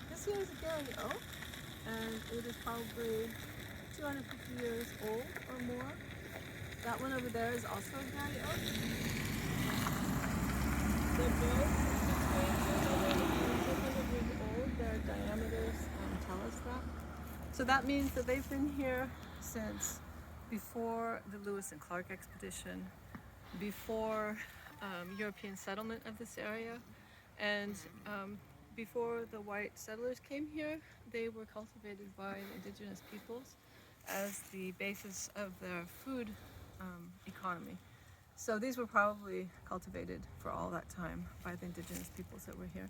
this here is a Garry oak, and it is probably 250 years old or more. That one over there is also a Garry oak. They're both between 200 and 200 years old. Their diameters tell us that. So that means that they've been here since before the Lewis and Clark expedition, before European settlement of this area, and before the white settlers came here. They were cultivated by indigenous peoples as the basis of their food economy. So these were probably cultivated for all that time by the indigenous peoples that were here.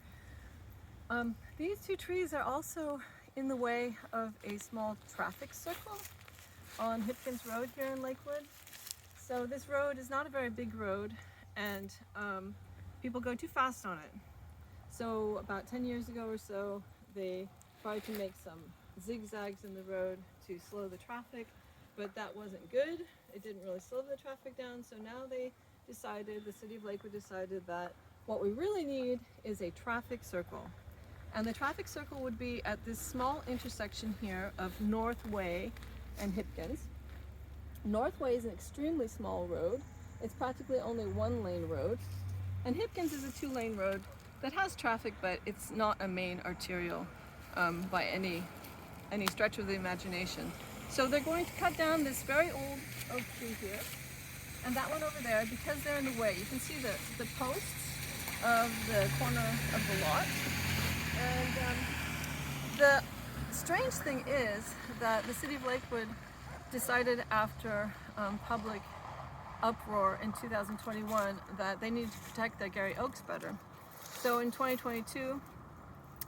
These two trees are also in the way of a small traffic circle on Hipkins Road here in Lakewood. So this road is not a very big road, and people go too fast on it. So about 10 years ago or so, they tried to make some zigzags in the road to slow the traffic, but that wasn't good. It didn't really slow the traffic down, so now the City of Lakewood decided that what we really need is a traffic circle. And the traffic circle would be at this small intersection here of North Way and Hipkins. North Way is an extremely small road. It's practically only one lane road. And Hipkins is a 2-lane road that has traffic, but it's not a main arterial by any stretch of the imagination. So they're going to cut down this very old oak tree here, and that one over there, because they're in the way. You can see the posts of the corner of the lot. And the strange thing is that the City of Lakewood decided after public uproar in 2021 that they needed to protect their Garry oaks better. So in 2022,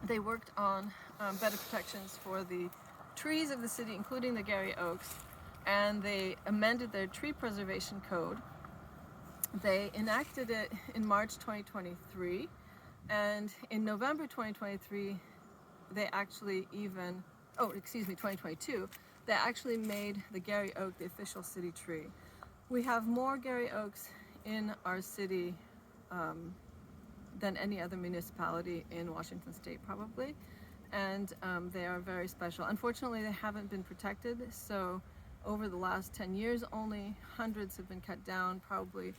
they worked on better protections for the trees of the city, including the Garry oaks, and they amended their tree preservation code. They enacted it in March 2023, and in November 2023, they actually 2022, they actually made the Garry oak the official city tree. We have more Garry oaks in our city than any other municipality in Washington State, probably, and they are very special. Unfortunately, they haven't been protected, so over the last 10 years, only hundreds have been cut down, probably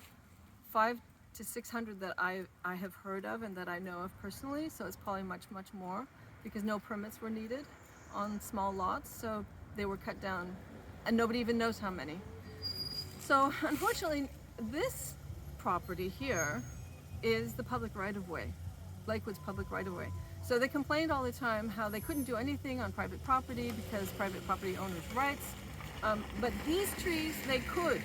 500 to 600 that I have heard of and that I know of personally, so it's probably much more, because no permits were needed on small lots, so they were cut down, and nobody even knows how many. So unfortunately, this property here is the public right-of-way, Lakewood's public right-of-way. So they complained all the time how they couldn't do anything on private property because private property owners' rights. But these trees, they could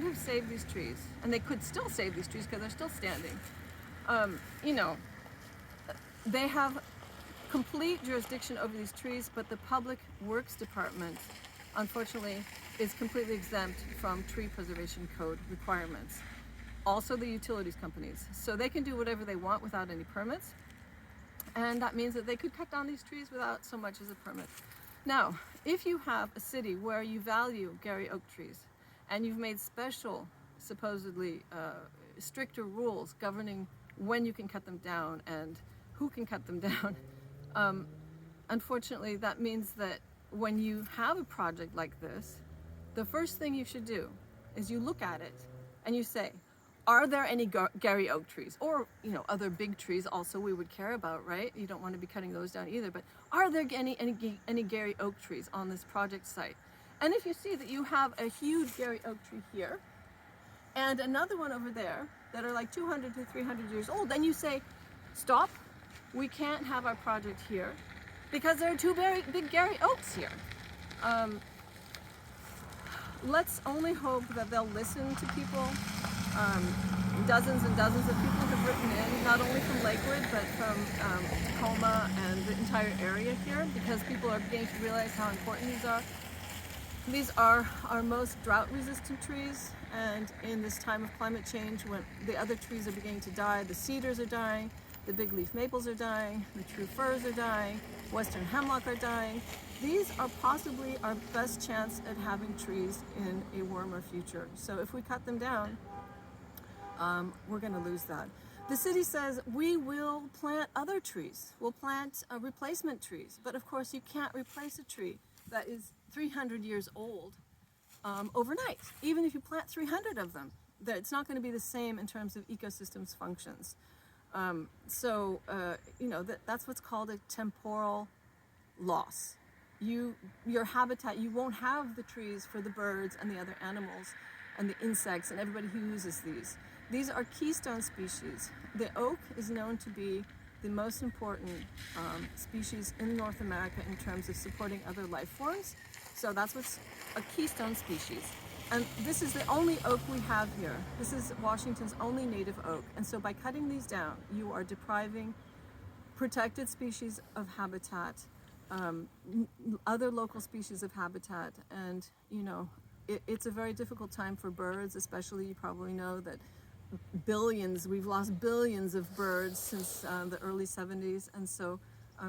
have saved these trees, and they could still save these trees because they're still standing. They have complete jurisdiction over these trees, but the Public Works Department, unfortunately, is completely exempt from tree preservation code requirements. Also the utilities companies. So they can do whatever they want without any permits. And that means that they could cut down these trees without so much as a permit. Now, if you have a city where you value Garry oak trees, and you've made special, supposedly stricter rules governing when you can cut them down and who can cut them down, unfortunately, that means that when you have a project like this, the first thing you should do is you look at it and you say, are there any Garry oak trees, or other big trees also we would care about, right? You don't want to be cutting those down either, but are there any Garry oak trees on this project site? And if you see that you have a huge Garry oak tree here and another one over there that are like 200 to 300 years old, then you say, stop, we can't have our project here because there are two very big Garry oaks here. Let's only hope that they'll listen to people. Dozens and dozens of people have written in, not only from Lakewood, but from Tacoma and the entire area here, because people are beginning to realize how important these are. These are our most drought-resistant trees, and in this time of climate change, when the other trees are beginning to die, the cedars are dying, the big leaf maples are dying, the true firs are dying, western hemlock are dying. These are possibly our best chance at having trees in a warmer future. So if we cut them down, we're going to lose that. The city says we will plant other trees. We'll plant replacement trees. But of course, you can't replace a tree that is 300 years old overnight. Even if you plant 300 of them, it's not going to be the same in terms of ecosystems functions. That's what's called a temporal loss. Your habitat, you won't have the trees for the birds and the other animals and the insects and everybody who uses these. These are keystone species. The oak is known to be the most important species in North America in terms of supporting other life forms. So that's what's a keystone species. And this is the only oak we have here. This is Washington's only native oak. And so by cutting these down, you are depriving protected species of habitat, other local species of habitat, and it's a very difficult time for birds, especially. You probably know that we've lost billions of birds since the early 70s, and so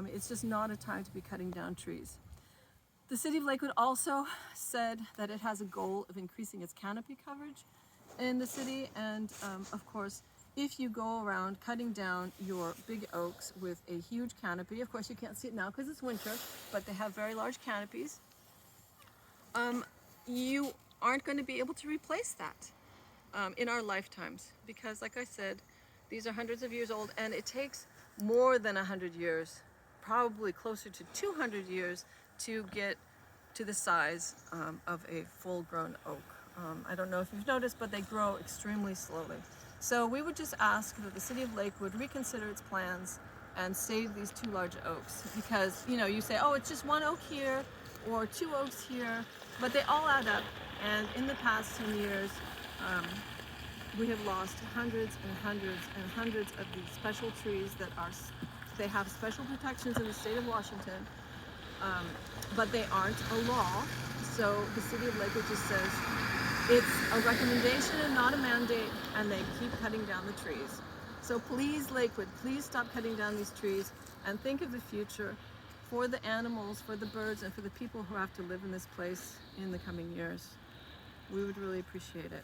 it's just not a time to be cutting down trees. The City of Lakewood also said that it has a goal of increasing its canopy coverage in the city, and of course, if you go around cutting down your big oaks with a huge canopy, of course you can't see it now because it's winter, but they have very large canopies, you aren't going to be able to replace that in our lifetimes, because like I said, these are hundreds of years old, and it takes more than 100 years, probably closer to 200 years, to get to the size of a full-grown oak. I don't know if you've noticed, but they grow extremely slowly. So we would just ask that the City of Lakewood reconsider its plans and save these two large oaks, because you say, oh, it's just one oak here or two oaks here, but they all add up. And in the past 10 years, we have lost hundreds and hundreds and hundreds of these special trees they have special protections in the state of Washington, but they aren't a law. So the City of Lakewood just says it's a recommendation and not a mandate, and they keep cutting down the trees. So please, Lakewood, please stop cutting down these trees and think of the future for the animals, for the birds, and for the people who have to live in this place in the coming years. We would really appreciate it.